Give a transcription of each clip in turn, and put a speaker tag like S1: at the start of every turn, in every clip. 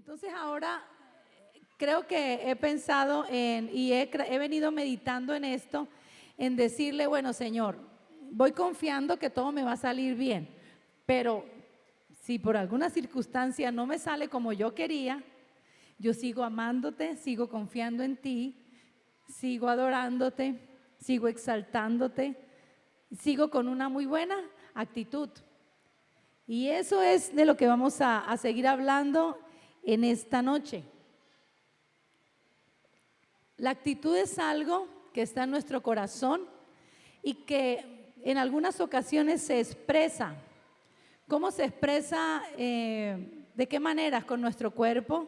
S1: Entonces ahora creo que he pensado he venido meditando en esto, en decirle, bueno, Señor, voy confiando que todo me va a salir bien, pero si por alguna circunstancia no me sale como yo quería, yo sigo amándote, sigo confiando en ti, sigo adorándote, sigo exaltándote, sigo con una muy buena actitud. Y eso es de lo que vamos a seguir hablando en esta noche. La actitud es algo que está en nuestro corazón y que en algunas ocasiones se expresa. ¿Cómo se expresa? ¿De qué maneras? Con nuestro cuerpo,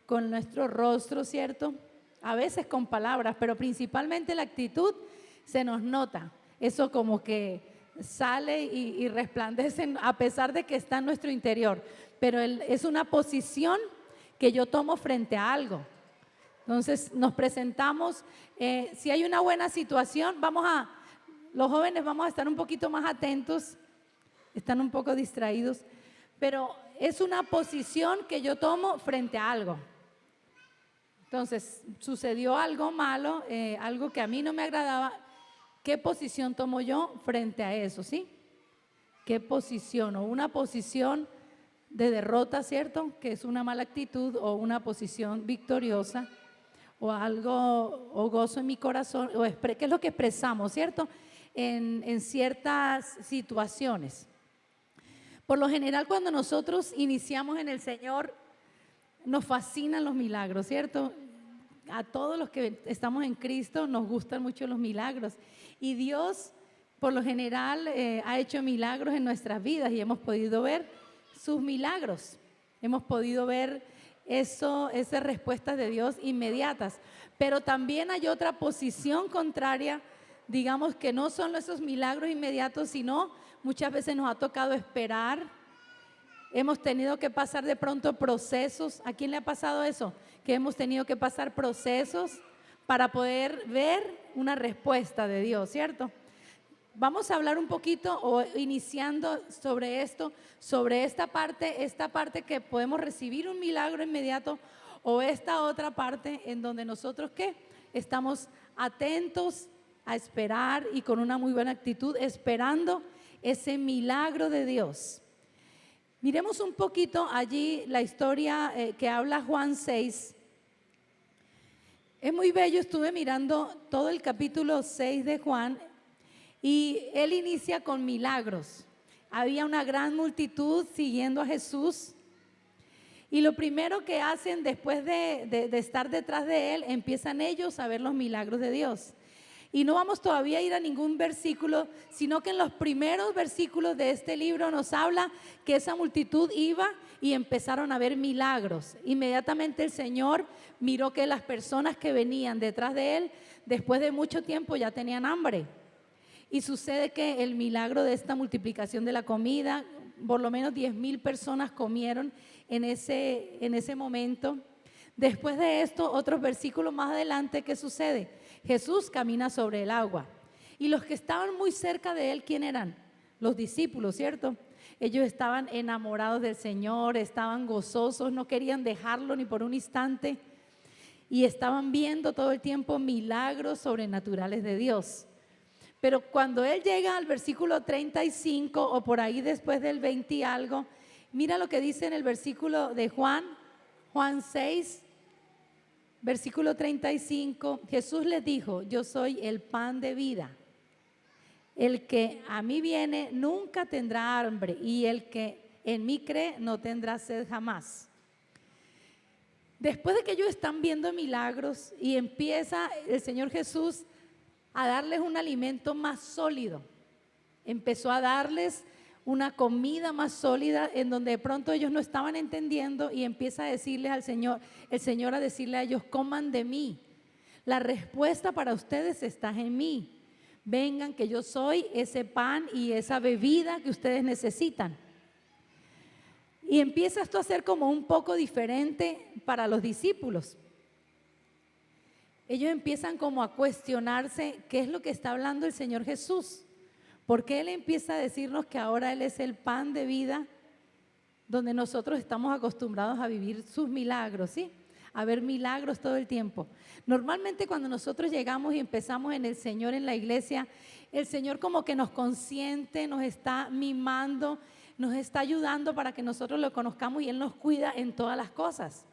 S1: con nuestro rostro, ¿cierto? A veces con palabras, pero principalmente la actitud se nos nota. Eso como que sale y resplandece a pesar de que está en nuestro interior. Pero es una posición que yo tomo frente a algo. Entonces nos presentamos, si hay una buena situación, los jóvenes vamos a estar un poquito más atentos, están un poco distraídos, pero es una posición que yo tomo frente a algo. Entonces sucedió algo malo, algo que a mí no me agradaba, ¿qué posición tomo yo frente a eso, sí? ¿Qué posición? O una posición de derrota, ¿cierto? Que es una mala actitud, o una posición victoriosa, o algo, o gozo en mi corazón, ¿qué es lo que expresamos, cierto? En ciertas situaciones. Por lo general, cuando nosotros iniciamos en el Señor, nos fascinan los milagros, ¿cierto? A todos los que estamos en Cristo nos gustan mucho los milagros. Y Dios, por lo general, ha hecho milagros en nuestras vidas y hemos podido ver sus milagros. Hemos podido ver esas respuestas de Dios inmediatas. Pero también hay otra posición contraria, digamos que no son esos milagros inmediatos, sino muchas veces nos ha tocado esperar. Hemos tenido que pasar de pronto procesos. ¿A quién le ha pasado eso? Que hemos tenido que pasar procesos para poder ver una respuesta de Dios, ¿cierto? Vamos a hablar un poquito o iniciando sobre esto, sobre esta parte que podemos recibir un milagro inmediato, o esta otra parte en donde nosotros ¿qué? Estamos atentos a esperar y con una muy buena actitud esperando ese milagro de Dios. Miremos un poquito allí la historia que habla Juan 6. Es muy bello, estuve mirando todo el capítulo 6 de Juan y él inicia con milagros. Había una gran multitud siguiendo a Jesús y lo primero que hacen después de estar detrás de él, empiezan ellos a ver los milagros de Dios. Y no vamos todavía a ir a ningún versículo, sino que en los primeros versículos de este libro nos habla que esa multitud iba y empezaron a ver milagros. Inmediatamente el Señor miró que las personas que venían detrás de él, después de mucho tiempo ya tenían hambre. Y sucede que el milagro de esta multiplicación de la comida, por lo menos 10,000 personas comieron en ese momento. Después de esto, otros versículos más adelante, ¿qué sucede? Jesús camina sobre el agua. Y los que estaban muy cerca de él, ¿quién eran? Los discípulos, ¿cierto? Ellos estaban enamorados del Señor, estaban gozosos, no querían dejarlo ni por un instante. Y estaban viendo todo el tiempo milagros sobrenaturales de Dios. Pero cuando él llega al versículo 35 o por ahí después del 20 y algo, mira lo que dice en el versículo de Juan 6, versículo 35, Jesús les dijo, yo soy el pan de vida. El que a mí viene nunca tendrá hambre y el que en mí cree no tendrá sed jamás. Después de que ellos están viendo milagros y empieza el Señor Jesús a darles un alimento más sólido, empezó a darles una comida más sólida en donde de pronto ellos no estaban entendiendo y empieza a decirles al Señor, el Señor a decirle a ellos, coman de mí, la respuesta para ustedes está en mí, vengan que yo soy ese pan y esa bebida que ustedes necesitan. Y empieza esto a ser como un poco diferente para los discípulos. Ellos empiezan como a cuestionarse qué es lo que está hablando el Señor Jesús. Porque Él empieza a decirnos que ahora Él es el pan de vida donde nosotros estamos acostumbrados a vivir sus milagros, ¿sí? A ver milagros todo el tiempo. Normalmente cuando nosotros llegamos y empezamos en el Señor, en la iglesia, el Señor como que nos consiente, nos está mimando, nos está ayudando para que nosotros lo conozcamos y Él nos cuida en todas las cosas.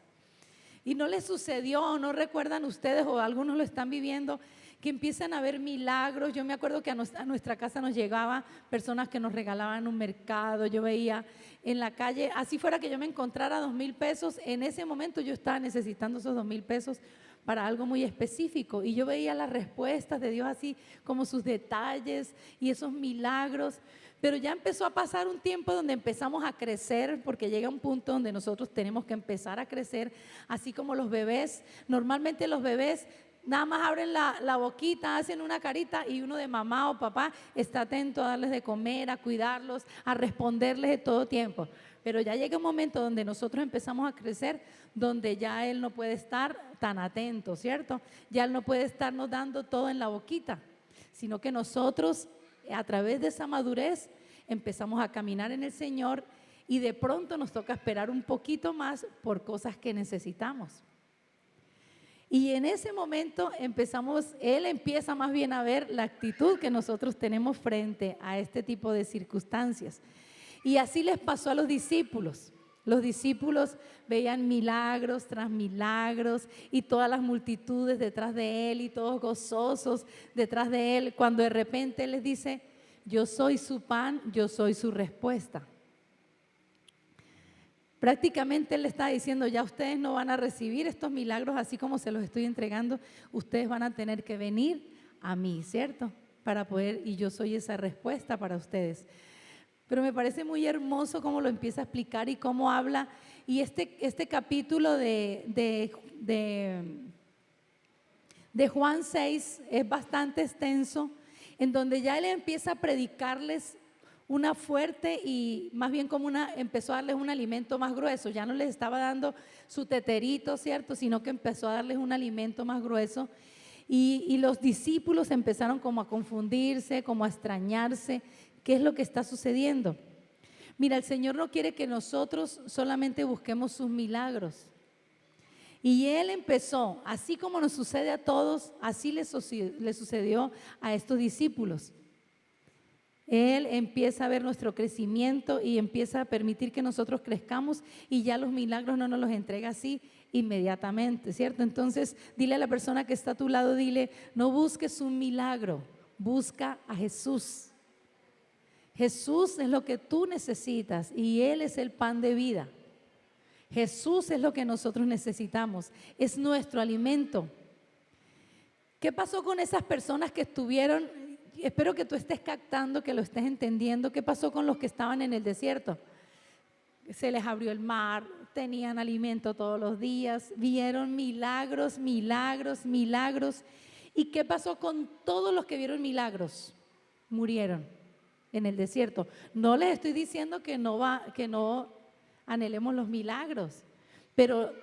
S1: Y no les sucedió, o no recuerdan ustedes, o algunos lo están viviendo, que empiezan a ver milagros. Yo me acuerdo que a nuestra casa nos llegaban personas que nos regalaban un mercado. Yo veía en la calle, así fuera que yo me encontrara 2,000 pesos, en ese momento yo estaba necesitando esos 2,000 pesos para algo muy específico. Y yo veía las respuestas de Dios así como sus detalles y esos milagros. Pero ya empezó a pasar un tiempo donde empezamos a crecer, porque llega un punto donde nosotros tenemos que empezar a crecer, así como los bebés. Normalmente los bebés nada más abren la boquita, hacen una carita y uno de mamá o papá está atento a darles de comer, a cuidarlos, a responderles de todo tiempo. Pero ya llega un momento donde nosotros empezamos a crecer, donde ya Él no puede estar tan atento, ¿cierto? Ya Él no puede estarnos dando todo en la boquita, sino que nosotros a través de esa madurez empezamos a caminar en el Señor y de pronto nos toca esperar un poquito más por cosas que necesitamos. Y en ese momento Él empieza más bien a ver la actitud que nosotros tenemos frente a este tipo de circunstancias. Y así les pasó a los discípulos. Los discípulos veían milagros tras milagros y todas las multitudes detrás de Él y todos gozosos detrás de Él, cuando de repente Él les dice: yo soy su pan, yo soy su respuesta. Prácticamente Él le está diciendo: ya ustedes no van a recibir estos milagros así como se los estoy entregando, ustedes van a tener que venir a mí, ¿cierto? Para poder, y yo soy esa respuesta para ustedes. Pero me parece muy hermoso cómo lo empieza a explicar y cómo habla. Y este capítulo de Juan 6 es bastante extenso, en donde ya Él empieza a predicarles una fuerte y más bien como empezó a darles un alimento más grueso. Ya no les estaba dando su teterito, ¿cierto? Sino que empezó a darles un alimento más grueso. Y los discípulos empezaron como a confundirse, como a extrañarse. ¿Qué es lo que está sucediendo? Mira, el Señor no quiere que nosotros solamente busquemos sus milagros. Y Él empezó, así como nos sucede a todos, así le sucedió a estos discípulos. Él empieza a ver nuestro crecimiento y empieza a permitir que nosotros crezcamos, y ya los milagros no nos los entrega así inmediatamente, ¿cierto? Entonces, dile a la persona que está a tu lado, dile: no busques un milagro, busca a Jesús. Jesús es lo que tú necesitas y Él es el pan de vida. Jesús es lo que nosotros necesitamos, es nuestro alimento. ¿Qué pasó con esas personas que estuvieron? Espero que tú estés captando, que lo estés entendiendo. ¿Qué pasó con los que estaban en el desierto? Se les abrió el mar, tenían alimento todos los días, vieron milagros, milagros, milagros. ¿Y qué pasó con todos los que vieron milagros? Murieron en el desierto. No les estoy diciendo que no anhelemos los milagros, pero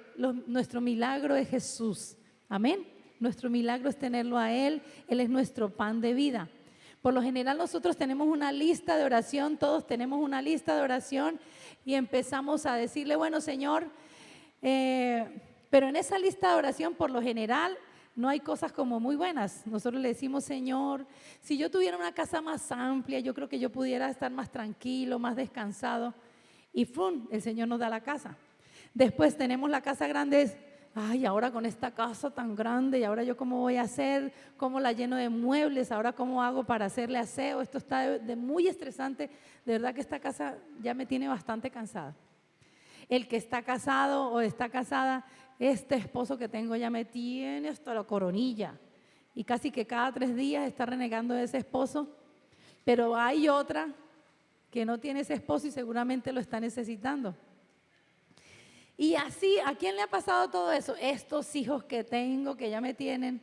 S1: nuestro milagro es Jesús. Amén. Nuestro milagro es tenerlo a Él. Él es nuestro pan de vida. Por lo general nosotros tenemos una lista de oración, todos tenemos una lista de oración y empezamos a decirle: bueno, Señor, pero en esa lista de oración por lo general no hay cosas como muy buenas. Nosotros le decimos: Señor, si yo tuviera una casa más amplia, yo creo que yo pudiera estar más tranquilo, más descansado. Y ¡fum!, el Señor nos da la casa. Después tenemos la casa grande. Ay, ahora con esta casa tan grande, ¿y ahora yo cómo voy a hacer? ¿Cómo la lleno de muebles? ¿Ahora cómo hago para hacerle aseo? Esto está de muy estresante. De verdad que esta casa ya me tiene bastante cansada. El que está casado o está casada: este esposo que tengo ya me tiene hasta la coronilla. Y casi que cada 3 días está renegando de ese esposo. Pero hay otra que no tiene ese esposo y seguramente lo está necesitando. Y así, ¿a quién le ha pasado todo eso? Estos hijos que tengo que ya me tienen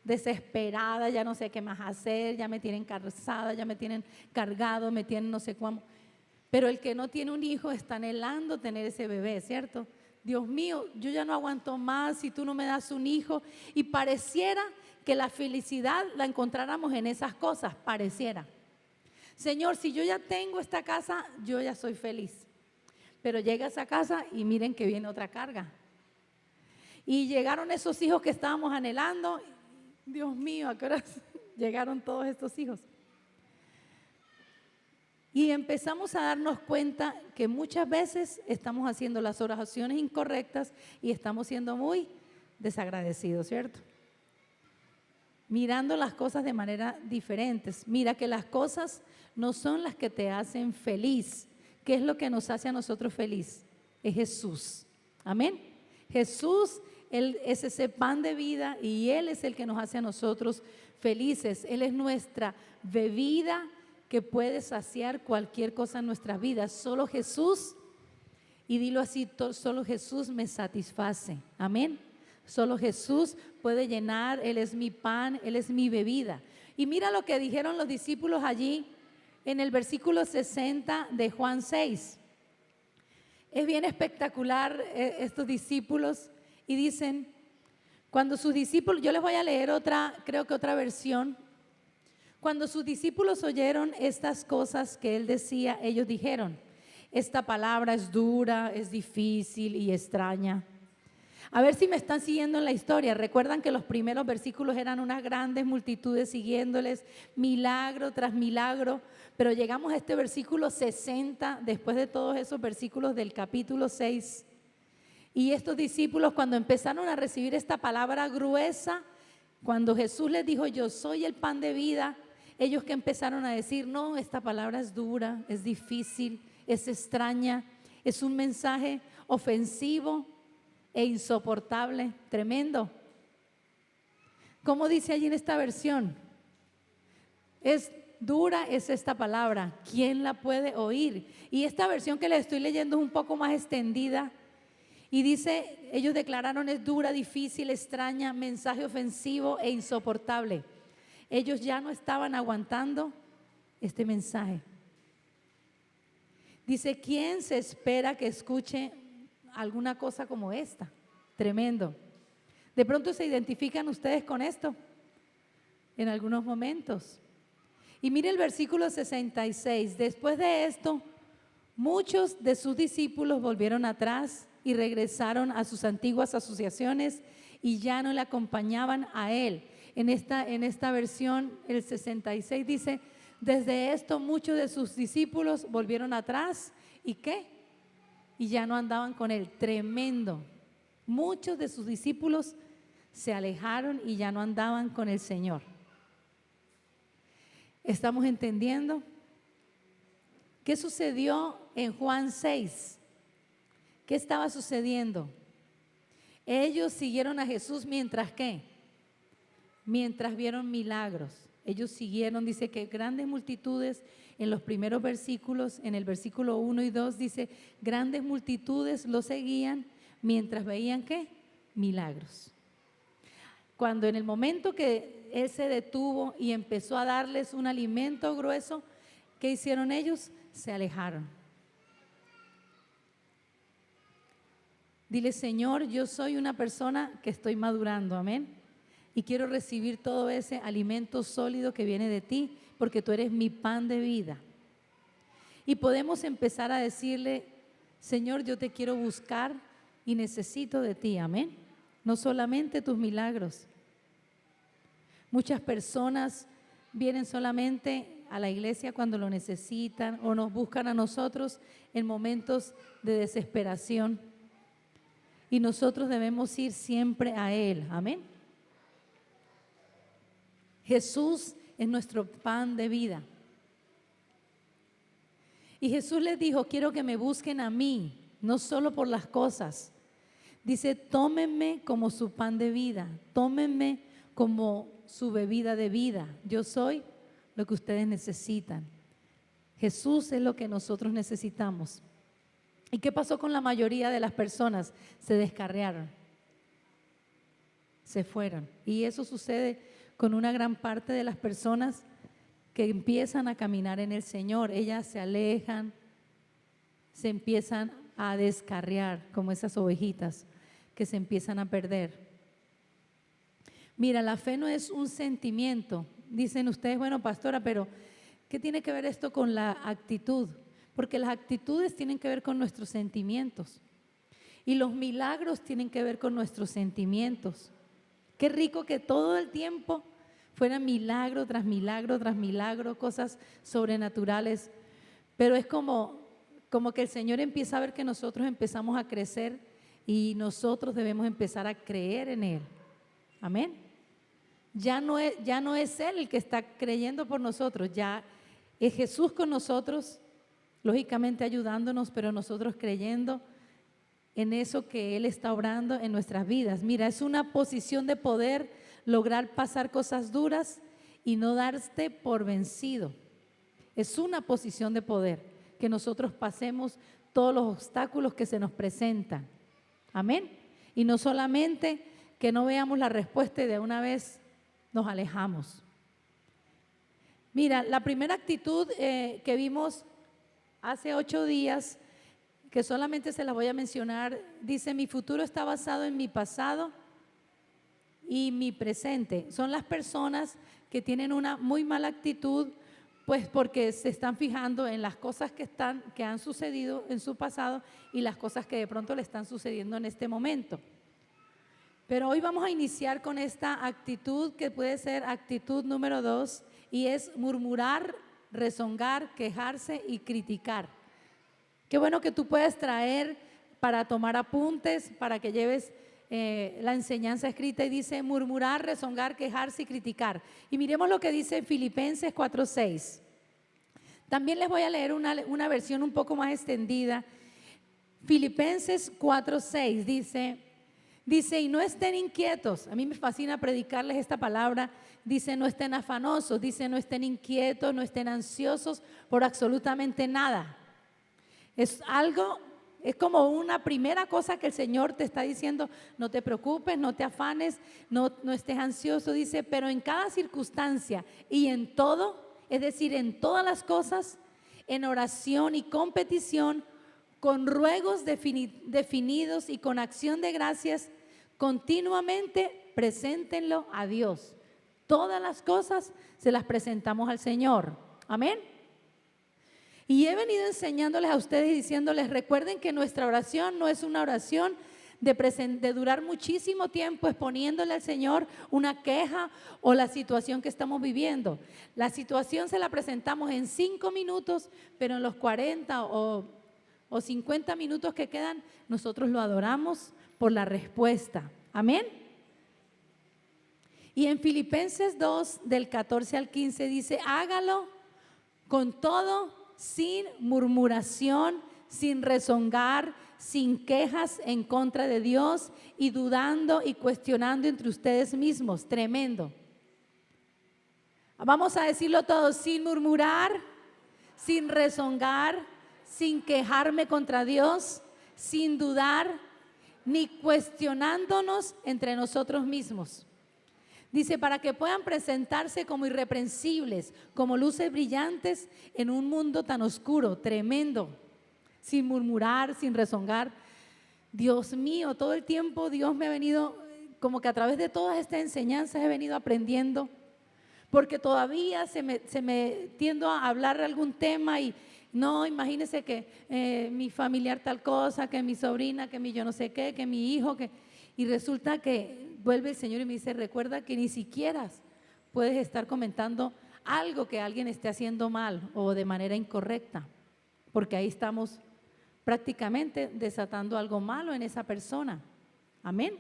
S1: desesperada, ya no sé qué más hacer, ya me tienen cansada, ya me tienen cargado, me tienen no sé cómo. Pero el que no tiene un hijo está anhelando tener ese bebé, ¿cierto? Dios mío, yo ya no aguanto más si tú no me das un hijo. Y pareciera que la felicidad la encontráramos en esas cosas, pareciera. Señor, si yo ya tengo esta casa, yo ya soy feliz. Pero llegas a casa y miren que viene otra carga. Y llegaron esos hijos que estábamos anhelando. Dios mío, ¿a qué horas llegaron todos estos hijos? Y empezamos a darnos cuenta que muchas veces estamos haciendo las oraciones incorrectas y estamos siendo muy desagradecidos, ¿cierto? Mirando las cosas de manera diferentes. Mira que las cosas no son las que te hacen feliz. ¿Qué es lo que nos hace a nosotros feliz? Es Jesús. Amén. Jesús, Él es ese pan de vida y Él es el que nos hace a nosotros felices. Él es nuestra bebida que puede saciar cualquier cosa en nuestras vidas. Solo Jesús, y dilo así, solo Jesús me satisface. Amén. Solo Jesús puede llenar. Él es mi pan, Él es mi bebida. Y mira lo que dijeron los discípulos allí en el versículo 60 de Juan 6. Es bien espectacular estos discípulos y dicen, cuando sus discípulos, yo les voy a leer otra, creo que otra versión. Cuando sus discípulos oyeron estas cosas que Él decía, ellos dijeron, esta palabra es dura, es difícil y extraña. A ver si me están siguiendo en la historia. Recuerdan que los primeros versículos eran unas grandes multitudes siguiéndoles, milagro tras milagro, pero llegamos a este versículo 60, después de todos esos versículos del capítulo 6. Y estos discípulos, cuando empezaron a recibir esta palabra gruesa, cuando Jesús les dijo, yo soy el pan de vida, ellos que empezaron a decir, no, esta palabra es dura, es difícil, es extraña, es un mensaje ofensivo e insoportable, tremendo. ¿Cómo dice allí en esta versión? Es dura es esta palabra, ¿quién la puede oír? Y esta versión que les estoy leyendo es un poco más extendida y dice, ellos declararon es dura, difícil, extraña, mensaje ofensivo e insoportable. Ellos ya no estaban aguantando este mensaje. Dice, ¿quién se espera que escuche alguna cosa como esta? Tremendo. De pronto se identifican ustedes con esto en algunos momentos. Y mire el versículo 66. Después de esto, muchos de sus discípulos volvieron atrás y regresaron a sus antiguas asociaciones y ya no le acompañaban a Él. En esta versión, el 66 dice, desde esto muchos de sus discípulos volvieron atrás. ¿Y qué? Y ya no andaban con Él. Tremendo. Muchos de sus discípulos se alejaron y ya no andaban con el Señor. ¿Estamos entendiendo? ¿Qué sucedió en Juan 6? ¿Qué estaba sucediendo? Ellos siguieron a Jesús mientras ¿qué? Mientras vieron milagros. Ellos siguieron, dice que grandes multitudes, en los primeros versículos, en el versículo 1 y 2 dice, grandes multitudes lo seguían mientras veían ¿qué? Milagros. Cuando en el momento que Él se detuvo y empezó a darles un alimento grueso, ¿qué hicieron ellos? Se alejaron. Dile, Señor, yo soy una persona que estoy madurando, amén. Y quiero recibir todo ese alimento sólido que viene de ti, porque tú eres mi pan de vida. Y podemos empezar a decirle, Señor, yo te quiero buscar y necesito de ti, amén. No solamente tus milagros. Muchas personas vienen solamente a la iglesia cuando lo necesitan o nos buscan a nosotros en momentos de desesperación. Y nosotros debemos ir siempre a Él, amén. Jesús es nuestro pan de vida. Y Jesús les dijo, quiero que me busquen a mí, no solo por las cosas. Dice, tómenme como su pan de vida, tómenme como su bebida de vida. Yo soy lo que ustedes necesitan. Jesús es lo que nosotros necesitamos. ¿Y qué pasó con la mayoría de las personas? Se descarriaron, se fueron. Y eso sucede con una gran parte de las personas que empiezan a caminar en el Señor. Ellas se alejan, se empiezan a descarriar como esas ovejitas que se empiezan a perder. Mira, la fe no es un sentimiento. Dicen ustedes, bueno, pastora, pero ¿qué tiene que ver esto con la actitud? porque las actitudes tienen que ver con nuestros sentimientos y los milagros tienen que ver con nuestros sentimientos. Qué rico que todo el tiempo fuera milagro tras milagro tras milagro, cosas sobrenaturales, pero es como que el Señor empieza a ver que nosotros empezamos a crecer y nosotros debemos empezar a creer en Él. Amén. Ya no es Él el que está creyendo por nosotros, ya es Jesús con nosotros, lógicamente ayudándonos, pero nosotros creyendo en eso que Él está obrando en nuestras vidas. Mira, es una posición de poder lograr pasar cosas duras y no darte por vencido. Es una posición de poder que nosotros pasemos todos los obstáculos que se nos presentan. Amén. Y no solamente que no veamos la respuesta y de una vez nos alejamos. Mira, la primera actitud que vimos hace 8 días, que solamente se la voy a mencionar, dice: mi futuro está basado en mi pasado y mi presente. Son las personas que tienen una muy mala actitud, pues porque se están fijando en las cosas que han sucedido en su pasado y las cosas que de pronto le están sucediendo en este momento. Pero hoy vamos a iniciar con esta actitud que puede ser actitud número 2, y es murmurar, rezongar, quejarse y criticar. Qué bueno que tú puedes traer para tomar apuntes, para que lleves la enseñanza escrita, y dice murmurar, rezongar, quejarse y criticar. Y miremos lo que dice Filipenses 4:6. También les voy a leer una versión un poco más extendida. Filipenses 4:6 dice, y no estén inquietos. A mí me fascina predicarles esta palabra. Dice, no estén afanosos, dice, no estén inquietos, no estén ansiosos por absolutamente nada. Es como una primera cosa que el Señor te está diciendo: no te preocupes, no te afanes, no estés ansioso. Dice, pero en cada circunstancia y en todo, es decir, en todas las cosas, en oración y con petición, con ruegos definidos y con acción de gracias, continuamente preséntenlo a Dios. Todas las cosas se las presentamos al Señor. Amén. Y he venido enseñándoles a ustedes y diciéndoles: recuerden que nuestra oración no es una oración de durar muchísimo tiempo exponiéndole al Señor una queja o la situación que estamos viviendo. La situación se la presentamos en 5 minutos, pero en los 40 o 50 minutos que quedan, nosotros lo adoramos por la respuesta. Amén. Y en Filipenses 2, del 14 al 15 dice: hágalo con todo, sin murmuración, sin rezongar, sin quejas en contra de Dios y dudando y cuestionando entre ustedes mismos. Tremendo. Vamos a decirlo todo: sin murmurar, sin rezongar, sin quejarme contra Dios, sin dudar, ni cuestionándonos entre nosotros mismos. Dice, para que puedan presentarse como irreprensibles, como luces brillantes en un mundo tan oscuro. Tremendo. Sin murmurar, sin rezongar. Dios mío, todo el tiempo Dios me ha venido, como que a través de todas estas enseñanzas he venido aprendiendo, porque todavía se me tiendo a hablar de algún tema y no, imagínese que mi familiar tal cosa, que mi sobrina, que mi yo no sé qué, que mi hijo, y resulta que vuelve el Señor y me dice: recuerda que ni siquiera puedes estar comentando algo que alguien esté haciendo mal o de manera incorrecta, porque ahí estamos prácticamente desatando algo malo en esa persona. Amén.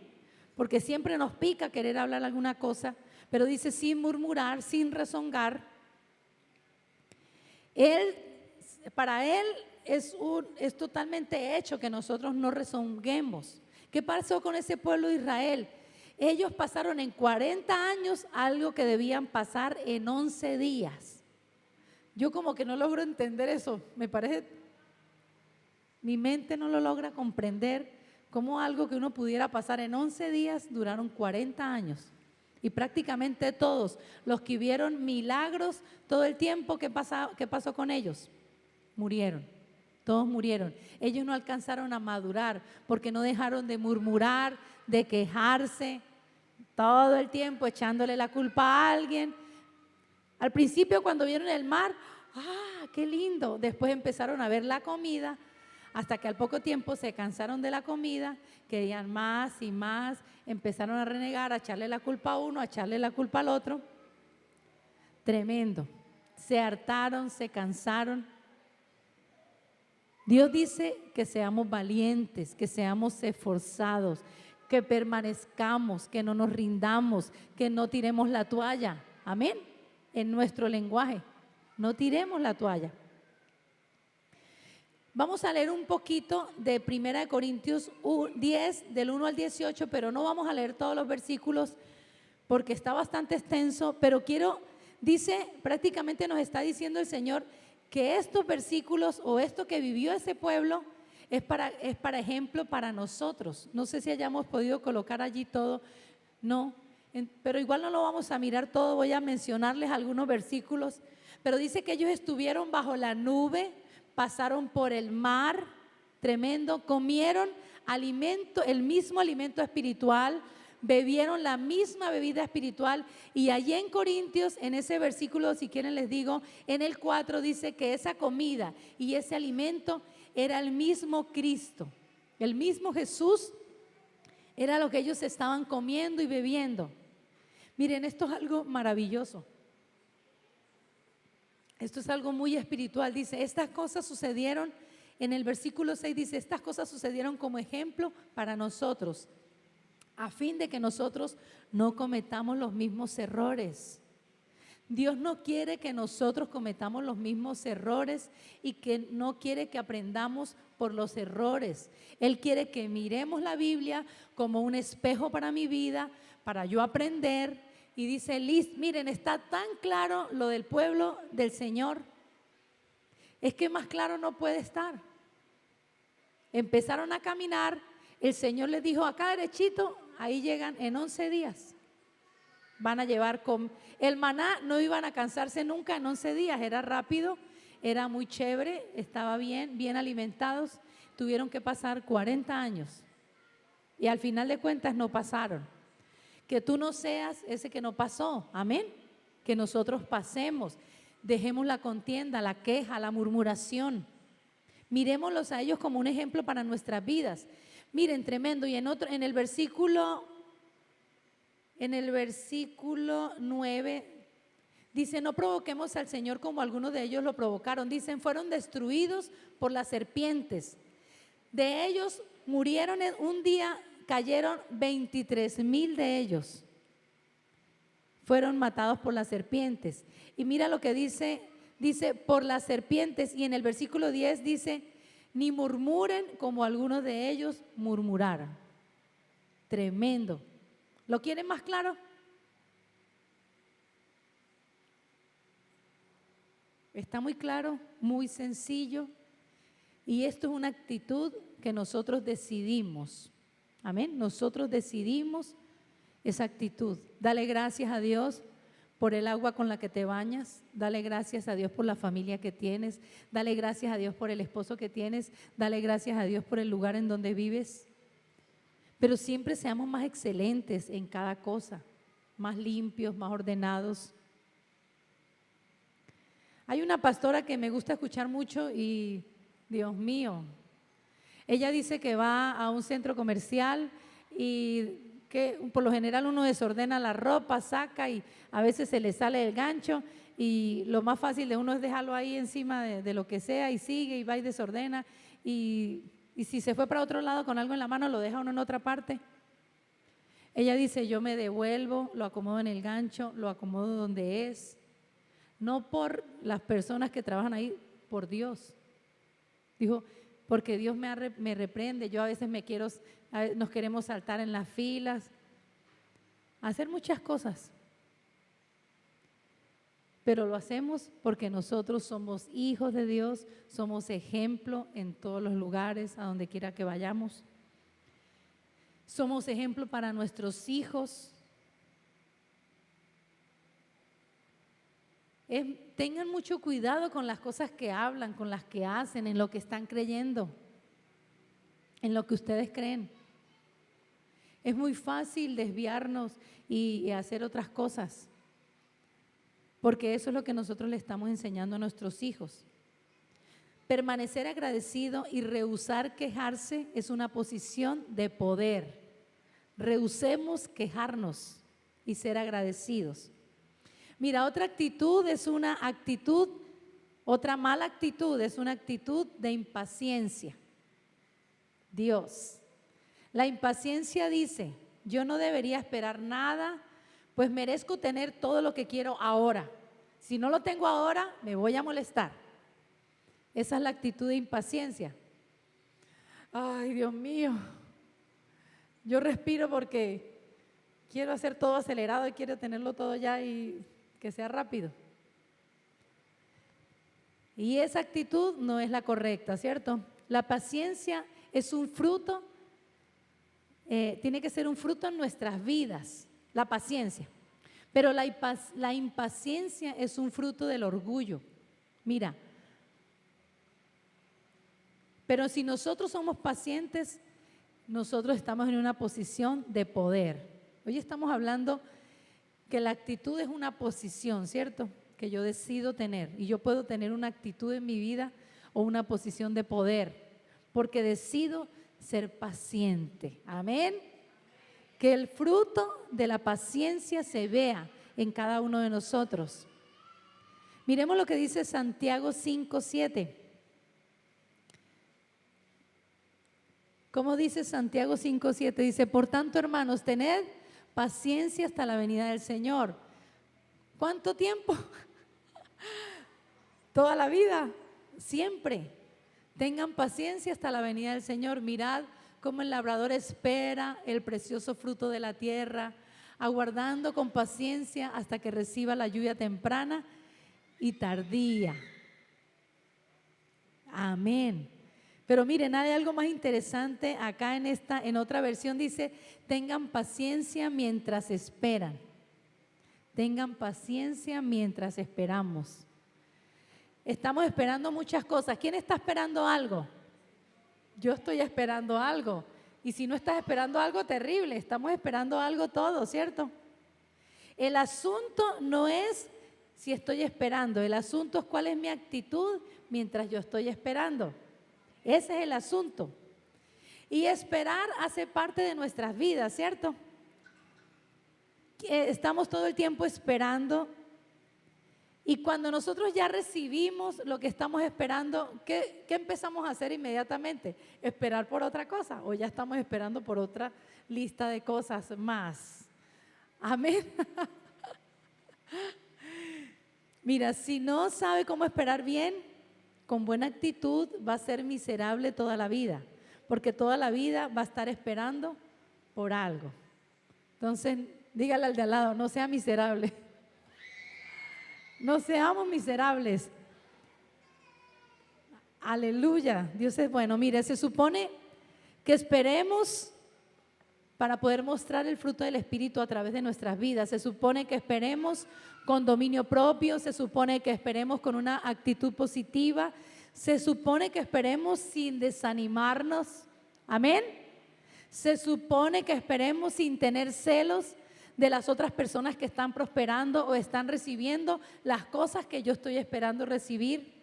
S1: Porque siempre nos pica querer hablar alguna cosa, pero dice sin murmurar, sin rezongar. Para Él es totalmente hecho que nosotros no rezonguemos. ¿Qué pasó con ese pueblo de Israel? Ellos pasaron en 40 años algo que debían pasar en 11 días. Yo como que no logro entender eso. Me parece, mi mente no lo logra comprender, cómo algo que uno pudiera pasar en 11 días duraron 40 años. Y prácticamente todos los que vieron milagros todo el tiempo, ¿qué pasó con ellos? Murieron. Todos murieron. Ellos no alcanzaron a madurar porque no dejaron de murmurar, de quejarse, todo el tiempo echándole la culpa a alguien. Al principio, cuando vieron el mar, qué lindo. Después empezaron a ver la comida, hasta que al poco tiempo se cansaron de la comida, querían más y más, empezaron a renegar, a echarle la culpa a uno, a echarle la culpa al otro. Tremendo. Se hartaron, se cansaron. Dios dice que seamos valientes, que seamos esforzados, que permanezcamos, que no nos rindamos, que no tiremos la toalla. Amén. En nuestro lenguaje, no tiremos la toalla. Vamos a leer un poquito de 1 Corintios 10, del 1 al 18, pero no vamos a leer todos los versículos porque está bastante extenso, pero dice, prácticamente nos está diciendo el Señor que estos versículos o esto que vivió ese pueblo es para ejemplo para nosotros. No sé si hayamos podido colocar allí todo, no, pero igual no lo vamos a mirar todo, voy a mencionarles algunos versículos, pero dice que ellos estuvieron bajo la nube, pasaron por el mar, tremendo, comieron alimento, el mismo alimento espiritual, bebieron la misma bebida espiritual. Y allí en Corintios, en ese versículo, si quieren les digo, en el 4 dice que esa comida y ese alimento era el mismo Cristo, el mismo Jesús, era lo que ellos estaban comiendo y bebiendo. Miren, esto es algo maravilloso. Esto es algo muy espiritual. Dice, estas cosas sucedieron, en el versículo 6 dice, estas cosas sucedieron como ejemplo para nosotros, a fin de que nosotros no cometamos los mismos errores. Dios no quiere que nosotros cometamos los mismos errores y que no quiere que aprendamos por los errores. Él quiere que miremos la Biblia como un espejo para mi vida, para yo aprender. Y dice, miren, está tan claro lo del pueblo del Señor. Es que más claro no puede estar. Empezaron a caminar, el Señor les dijo, acá derechito, ahí llegan en 11 días. Van a llevar el maná, no iban a cansarse nunca en 11 días, era rápido, era muy chévere, estaba bien alimentados. Tuvieron que pasar 40 años y al final de cuentas no pasaron. Que tú no seas ese que no pasó, amén. Que nosotros pasemos, dejemos la contienda, la queja, la murmuración. Miremoslos a ellos como un ejemplo para nuestras vidas. Miren, tremendo. Y en el versículo 9 dice, no provoquemos al Señor como algunos de ellos lo provocaron. Dicen, fueron destruidos por las serpientes. De ellos murieron en un día. Cayeron 23,000 de ellos. Fueron matados por las serpientes. Y mira lo que dice por las serpientes. Y en el versículo 10 dice, ni murmuren como algunos de ellos murmuraron. Tremendo. ¿Lo quieren más claro? Está muy claro, muy sencillo. Y esto es una actitud que nosotros decidimos. Amén. Nosotros decidimos esa actitud. Dale gracias a Dios por el agua con la que te bañas. Dale gracias a Dios por la familia que tienes. Dale gracias a Dios por el esposo que tienes. Dale gracias a Dios por el lugar en donde vives. Pero siempre seamos más excelentes en cada cosa, más limpios, más ordenados. Hay una pastora que me gusta escuchar mucho y, Dios mío, ella dice que va a un centro comercial y que por lo general uno desordena la ropa, saca y a veces se le sale el gancho y lo más fácil de uno es dejarlo ahí encima de lo que sea y sigue y va y desordena y si se fue para otro lado con algo en la mano lo deja uno en otra parte. Ella dice, yo me devuelvo, lo acomodo en el gancho, lo acomodo donde es, no por las personas que trabajan ahí, por Dios. Dijo, porque Dios me reprende, yo a veces nos queremos saltar en las filas, hacer muchas cosas, pero lo hacemos porque nosotros somos hijos de Dios, somos ejemplo en todos los lugares, a donde quiera que vayamos, somos ejemplo para nuestros hijos. Tengan mucho cuidado con las cosas que hablan, con las que hacen, en lo que están creyendo, en lo que ustedes creen. Es muy fácil desviarnos y hacer otras cosas. porque eso es lo que nosotros le estamos enseñando a nuestros hijos. Permanecer agradecido y rehusar quejarse es una posición de poder. Rehusemos quejarnos y ser agradecidos. Mira, otra mala actitud es una actitud de impaciencia. Dios. La impaciencia dice, yo no debería esperar nada, pues merezco tener todo lo que quiero ahora. Si no lo tengo ahora, me voy a molestar. Esa es la actitud de impaciencia. Ay, Dios mío, yo respiro porque quiero hacer todo acelerado y quiero tenerlo todo ya y que sea rápido. Y esa actitud no es la correcta, ¿cierto? La paciencia es un fruto, tiene que ser un fruto en nuestras vidas, la paciencia. Pero la impaciencia es un fruto del orgullo. Mira, pero si nosotros somos pacientes, nosotros estamos en una posición de poder. Hoy estamos hablando que la actitud es una posición, ¿cierto? Que yo decido tener. Y yo puedo tener una actitud en mi vida o una posición de poder, porque decido ser paciente. Amén. Que el fruto de la paciencia se vea en cada uno de nosotros. Miremos lo que dice Santiago 5:7. ¿Cómo dice Santiago 5:7? Dice, por tanto, hermanos, tened paciencia hasta la venida del Señor. ¿Cuánto tiempo? Toda la vida, siempre. Tengan paciencia hasta la venida del Señor. Mirad cómo el labrador espera el precioso fruto de la tierra, aguardando con paciencia hasta que reciba la lluvia temprana y tardía. Amén. Pero miren, hay algo más interesante acá en otra versión dice, tengan paciencia mientras esperan. Tengan paciencia mientras esperamos. Estamos esperando muchas cosas. ¿Quién está esperando algo? Yo estoy esperando algo. Y si no estás esperando algo, terrible. Estamos esperando algo todo, ¿cierto? El asunto no es si estoy esperando. El asunto es cuál es mi actitud mientras yo estoy esperando. Ese es el asunto. Y esperar hace parte de nuestras vidas, ¿cierto? Estamos todo el tiempo esperando. Y cuando nosotros ya recibimos lo que estamos esperando, ¿qué empezamos a hacer inmediatamente? Esperar por otra cosa, o ya estamos esperando por otra lista de cosas más. Amén. Mira, si no sabe cómo esperar bien, con buena actitud va a ser miserable toda la vida, porque toda la vida va a estar esperando por algo. Entonces, dígale al de al lado, no sea miserable. No seamos miserables. Aleluya, Dios es bueno. Mire, se supone que esperemos para poder mostrar el fruto del Espíritu a través de nuestras vidas. Se supone que esperemos con dominio propio, se supone que esperemos con una actitud positiva, se supone que esperemos sin desanimarnos. Amén. Se supone que esperemos sin tener celos de las otras personas que están prosperando o están recibiendo las cosas que yo estoy esperando recibir,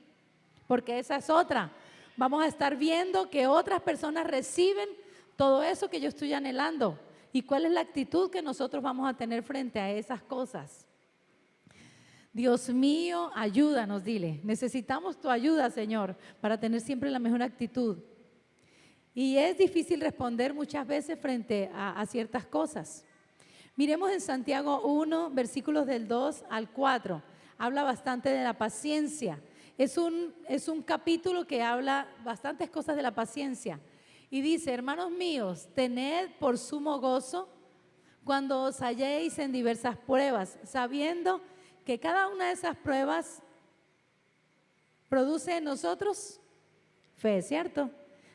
S1: porque esa es otra. Vamos a estar viendo que otras personas reciben todo eso que yo estoy anhelando. ¿Y cuál es la actitud que nosotros vamos a tener frente a esas cosas? Dios mío, ayúdanos, dile. Necesitamos tu ayuda, Señor, para tener siempre la mejor actitud. Y es difícil responder muchas veces frente a ciertas cosas. Miremos en Santiago 1, versículos del 2 al 4. Habla bastante de la paciencia. Es un capítulo que habla bastantes cosas de la paciencia. Y dice, hermanos míos, tened por sumo gozo cuando os halléis en diversas pruebas, sabiendo que cada una de esas pruebas produce en nosotros fe, ¿cierto?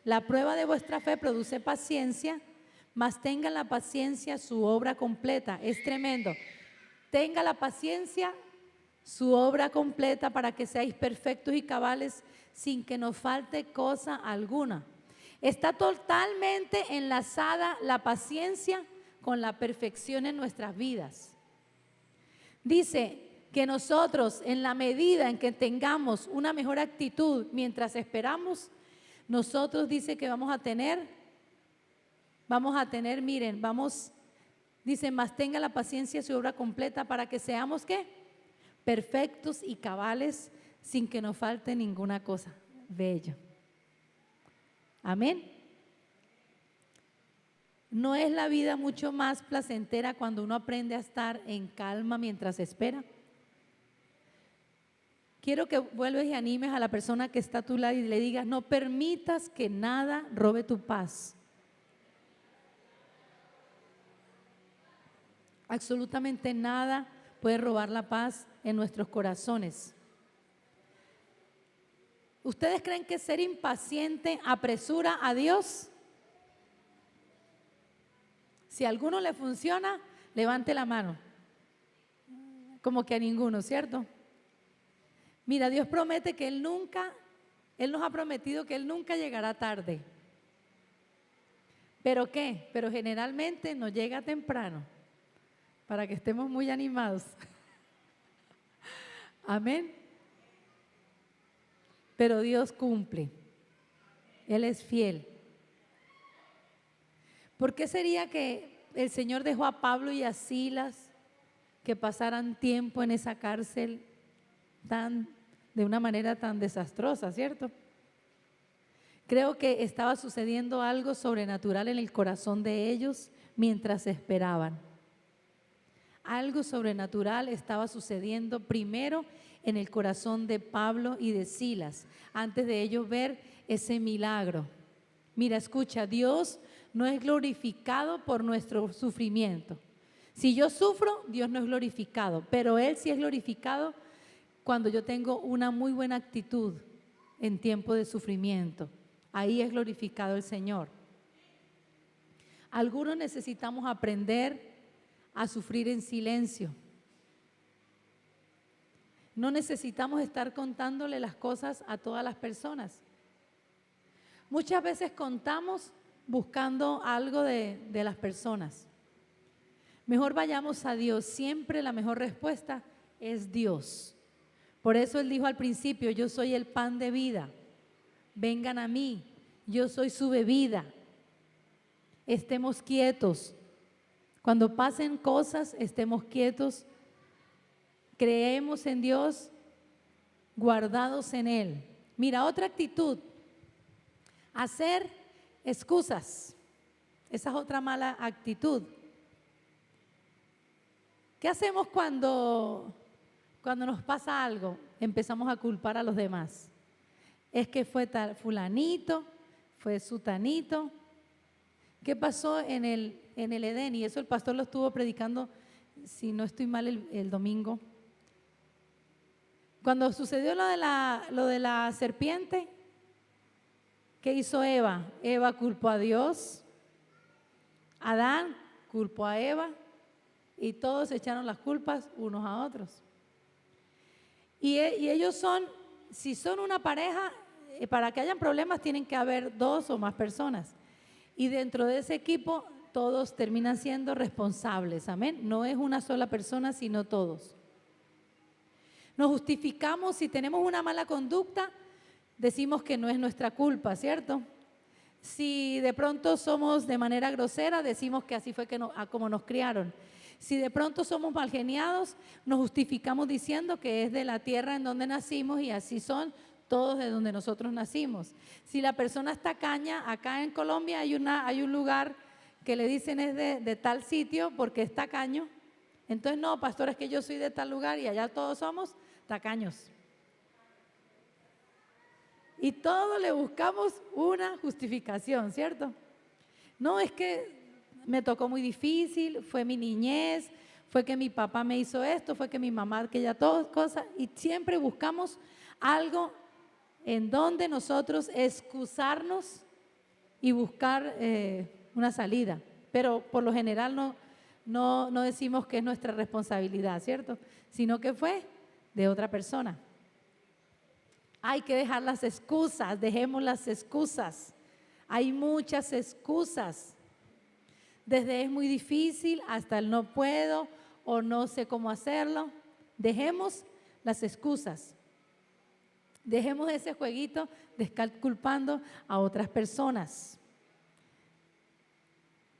S1: La prueba de vuestra fe produce paciencia, mas tenga la paciencia su obra completa. Es tremendo. Tenga la paciencia su obra completa para que seáis perfectos y cabales sin que nos falte cosa alguna. Está totalmente enlazada la paciencia con la perfección en nuestras vidas. Dice, que nosotros, en la medida en que tengamos una mejor actitud mientras esperamos, nosotros dice que vamos a tener, miren, dice, más tenga la paciencia su obra completa para que seamos, ¿qué? Perfectos y cabales sin que nos falte ninguna cosa. Bello. Amén. ¿No es la vida mucho más placentera cuando uno aprende a estar en calma mientras espera? Quiero que vuelvas y animes a la persona que está a tu lado y le digas, no permitas que nada robe tu paz. Absolutamente nada puede robar la paz en nuestros corazones. ¿Ustedes creen que ser impaciente apresura a Dios? Si a alguno le funciona, levante la mano. Como que a ninguno, ¿cierto? Mira, Dios promete que Él nos ha prometido que Él nunca llegará tarde. ¿Pero qué? Pero generalmente nos llega temprano para que estemos muy animados. Amén. Pero Dios cumple. Él es fiel. ¿Por qué sería que el Señor dejó a Pablo y a Silas que pasaran tiempo en esa cárcel de una manera tan desastrosa, cierto? Creo que estaba sucediendo algo sobrenatural en el corazón de ellos mientras esperaban. Algo sobrenatural estaba sucediendo primero en el corazón de Pablo y de Silas, antes de ellos ver ese milagro. Mira, escucha, Dios no es glorificado por nuestro sufrimiento. Si yo sufro, Dios no es glorificado, pero Él sí es glorificado cuando yo tengo una muy buena actitud en tiempo de sufrimiento. Ahí es glorificado el Señor. Algunos necesitamos aprender a sufrir en silencio. No necesitamos estar contándole las cosas a todas las personas. Muchas veces contamos buscando algo de las personas. Mejor vayamos a Dios. Siempre la mejor respuesta es Dios. Por eso Él dijo al principio, yo soy el pan de vida. Vengan a mí, yo soy su bebida. Estemos quietos. Cuando pasen cosas, estemos quietos. Creemos en Dios, guardados en Él. Mira, otra actitud, hacer excusas. Esa es otra mala actitud. ¿Qué hacemos cuando nos pasa algo? Empezamos a culpar a los demás. Es que fue tal fulanito, fue sutanito. ¿Qué pasó en el Edén? Y eso el pastor lo estuvo predicando, si no estoy mal, el domingo. Cuando sucedió lo de la serpiente, ¿qué hizo Eva? Eva culpó a Dios, Adán culpó a Eva y todos echaron las culpas unos a otros. Y ellos si son una pareja, para que hayan problemas tienen que haber dos o más personas. Y dentro de ese equipo todos terminan siendo responsables, amén. No es una sola persona, sino todos. Nos justificamos si tenemos una mala conducta, decimos que no es nuestra culpa, ¿cierto? Si de pronto somos de manera grosera, decimos que así fue como nos criaron. Si de pronto somos malgeniados, nos justificamos diciendo que es de la tierra en donde nacimos y así son todos de donde nosotros nacimos. Si la persona es tacaña, acá en Colombia hay un lugar que le dicen es de tal sitio porque es tacaño. Entonces, no, pastor, es que yo soy de tal lugar y allá todos somos tacaños. Y todos le buscamos una justificación, ¿cierto? No, es que me tocó muy difícil, fue mi niñez, fue que mi papá me hizo esto, fue que mi mamá, que ya todas cosas, y siempre buscamos algo en donde nosotros excusarnos y buscar una salida. Pero por lo general no decimos que es nuestra responsabilidad, ¿cierto? Sino que fue de otra persona. Hay que dejar las excusas, dejemos las excusas. Hay muchas excusas. Desde es muy difícil hasta el no puedo o no sé cómo hacerlo. Dejemos las excusas. Dejemos ese jueguito de estar culpando a otras personas.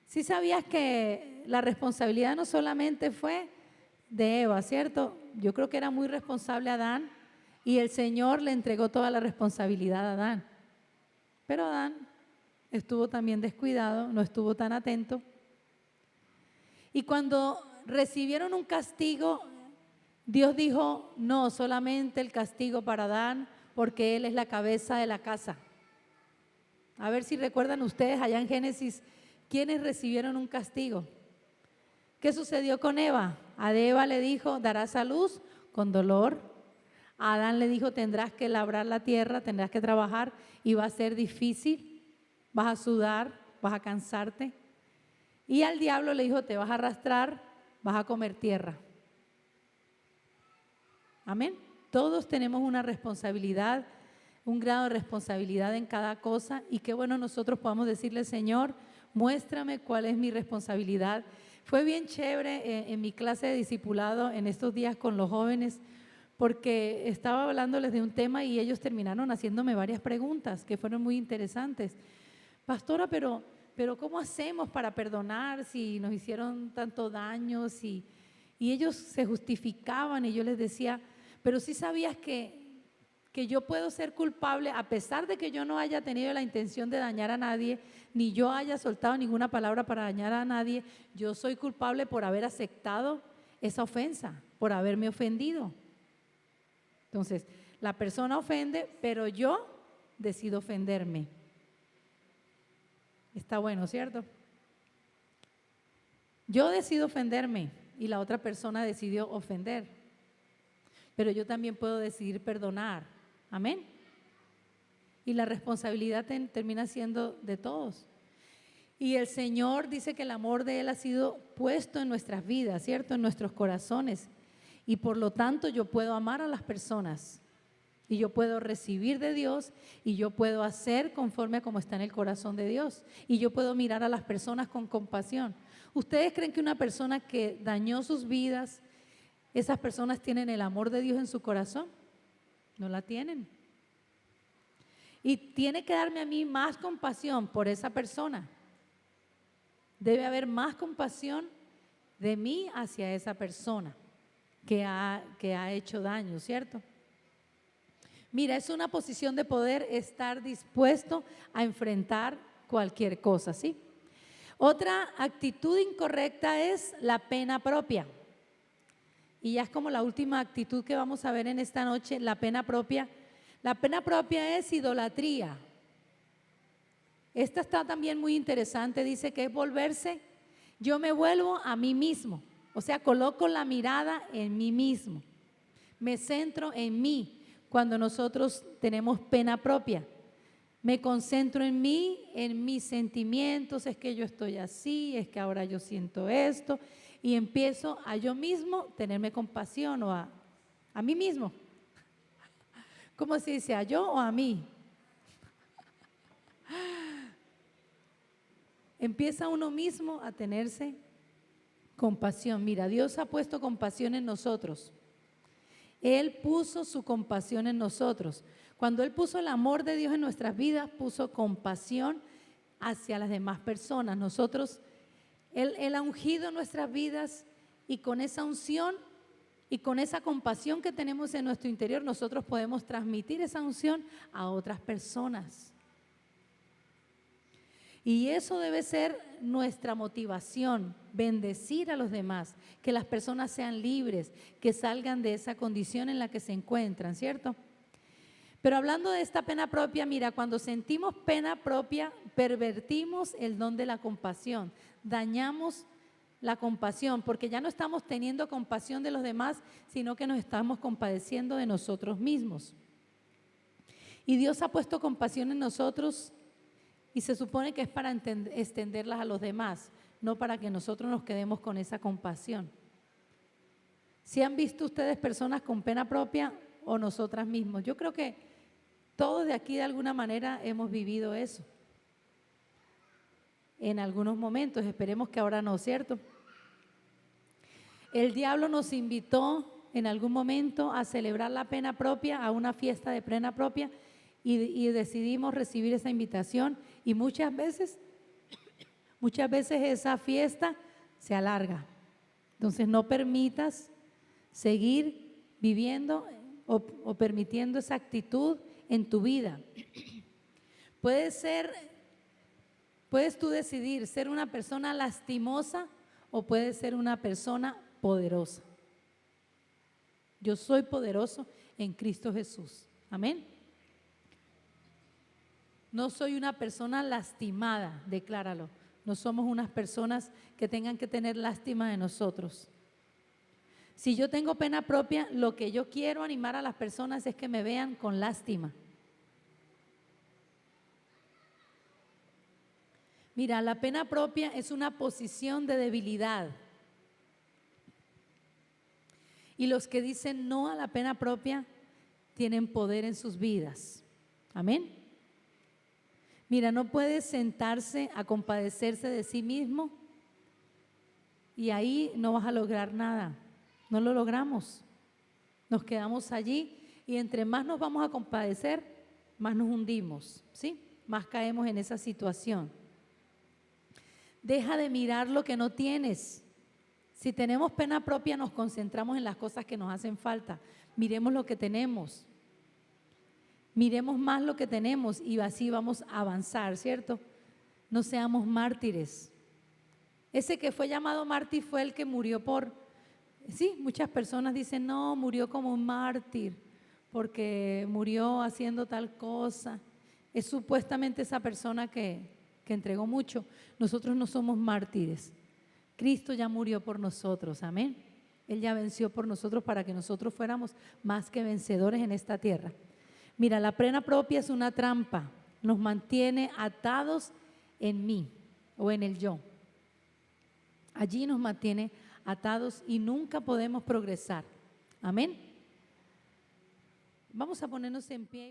S1: ¿Sí sabías que la responsabilidad no solamente fue de Eva, cierto? Yo creo que era muy responsable Adán y el Señor le entregó toda la responsabilidad a Adán. Pero Adán estuvo también descuidado, no estuvo tan atento. Y cuando recibieron un castigo, Dios dijo, no, solamente el castigo para Adán, porque él es la cabeza de la casa. A ver si recuerdan ustedes allá en Génesis, ¿quiénes recibieron un castigo? ¿Qué sucedió con Eva? A Eva le dijo, darás a luz con dolor. A Adán le dijo, tendrás que labrar la tierra, tendrás que trabajar y va a ser difícil, vas a sudar, vas a cansarte. Y al diablo le dijo, te vas a arrastrar, vas a comer tierra. Amén. Todos tenemos una responsabilidad, un grado de responsabilidad en cada cosa y qué bueno nosotros podamos decirle, Señor, muéstrame cuál es mi responsabilidad. Fue bien chévere en mi clase de discipulado en estos días con los jóvenes porque estaba hablándoles de un tema y ellos terminaron haciéndome varias preguntas que fueron muy interesantes. Pastora, pero ¿cómo hacemos para perdonar si nos hicieron tanto daño? Y ellos se justificaban y yo les decía, pero sí sabías que yo puedo ser culpable a pesar de que yo no haya tenido la intención de dañar a nadie, ni yo haya soltado ninguna palabra para dañar a nadie, yo soy culpable por haber aceptado esa ofensa, por haberme ofendido. Entonces, la persona ofende, pero yo decido ofenderme. Está bueno, ¿cierto? Yo decido ofenderme y la otra persona decidió ofender, pero yo también puedo decidir perdonar. Amén. Y la responsabilidad termina siendo de todos. Y el Señor dice que el amor de Él ha sido puesto en nuestras vidas, ¿cierto? En nuestros corazones. Y por lo tanto yo puedo amar a las personas. Y yo puedo recibir de Dios y yo puedo hacer conforme a como está en el corazón de Dios. Y yo puedo mirar a las personas con compasión. ¿Ustedes creen que una persona que dañó sus vidas, esas personas tienen el amor de Dios en su corazón? No la tienen. Y tiene que darme a mí más compasión por esa persona. Debe haber más compasión de mí hacia esa persona que ha hecho daño, ¿cierto? Mira, es una posición de poder estar dispuesto a enfrentar cualquier cosa, ¿sí? Otra actitud incorrecta es la pena propia. Y ya es como la última actitud que vamos a ver en esta noche, la pena propia. La pena propia es idolatría. Esta está también muy interesante, dice que es volverse, yo me vuelvo a mí mismo, o sea, coloco la mirada en mí mismo, me centro en mí cuando nosotros tenemos pena propia. Me concentro en mí, en mis sentimientos, es que yo estoy así, es que ahora yo siento esto y empiezo a yo mismo tenerme compasión o a mí mismo. ¿Cómo se dice? ¿A yo o a mí? Empieza uno mismo a tenerse compasión. Mira, Dios ha puesto compasión en nosotros. Él puso su compasión en nosotros. Cuando Él puso el amor de Dios en nuestras vidas, puso compasión hacia las demás personas. Él ha ungido nuestras vidas y con esa unción y con esa compasión que tenemos en nuestro interior, nosotros podemos transmitir esa unción a otras personas. Y eso debe ser nuestra motivación, bendecir a los demás, que las personas sean libres, que salgan de esa condición en la que se encuentran, ¿cierto? Pero hablando de esta pena propia, mira, cuando sentimos pena propia, pervertimos el don de la compasión, dañamos la compasión, porque ya no estamos teniendo compasión de los demás, sino que nos estamos compadeciendo de nosotros mismos. Y Dios ha puesto compasión en nosotros y se supone que es para extenderlas a los demás, no para que nosotros nos quedemos con esa compasión. ¿Sí han visto ustedes personas con pena propia o nosotras mismos? Yo creo que todos de aquí de alguna manera hemos vivido eso. En algunos momentos, esperemos que ahora no, ¿cierto? El diablo nos invitó en algún momento a celebrar la pena propia, a una fiesta de pena propia, y decidimos recibir esa invitación, y muchas veces esa fiesta se alarga. Entonces no permitas seguir viviendo o permitiendo esa actitud en tu vida. Puedes tú decidir ser una persona lastimosa o puedes ser una persona poderosa. Yo soy poderoso en Cristo Jesús. Amén. No soy una persona lastimada, decláralo. No somos unas personas que tengan que tener lástima de nosotros. Si yo tengo pena propia, lo que yo quiero animar a las personas es que me vean con lástima. Mira, la pena propia es una posición de debilidad. Y los que dicen no a la pena propia tienen poder en sus vidas. Amén. Mira, no puedes sentarse a compadecerse de sí mismo y ahí no vas a lograr nada. No lo logramos. Nos quedamos allí y entre más nos vamos a compadecer, más nos hundimos, ¿sí? Más caemos en esa situación. Deja de mirar lo que no tienes. Si tenemos pena propia, nos concentramos en las cosas que nos hacen falta. Miremos lo que tenemos. Miremos más lo que tenemos y así vamos a avanzar, ¿cierto? No seamos mártires. Ese que fue llamado mártir fue el que murió sí, muchas personas dicen, no, murió como un mártir porque murió haciendo tal cosa. Es supuestamente esa persona que entregó mucho. Nosotros no somos mártires. Cristo ya murió por nosotros, amén. Él ya venció por nosotros para que nosotros fuéramos más que vencedores en esta tierra. Mira, la pena propia es una trampa, nos mantiene atados en mí o en el yo. Allí nos mantiene atados y nunca podemos progresar. Amén. Vamos a ponernos en pie.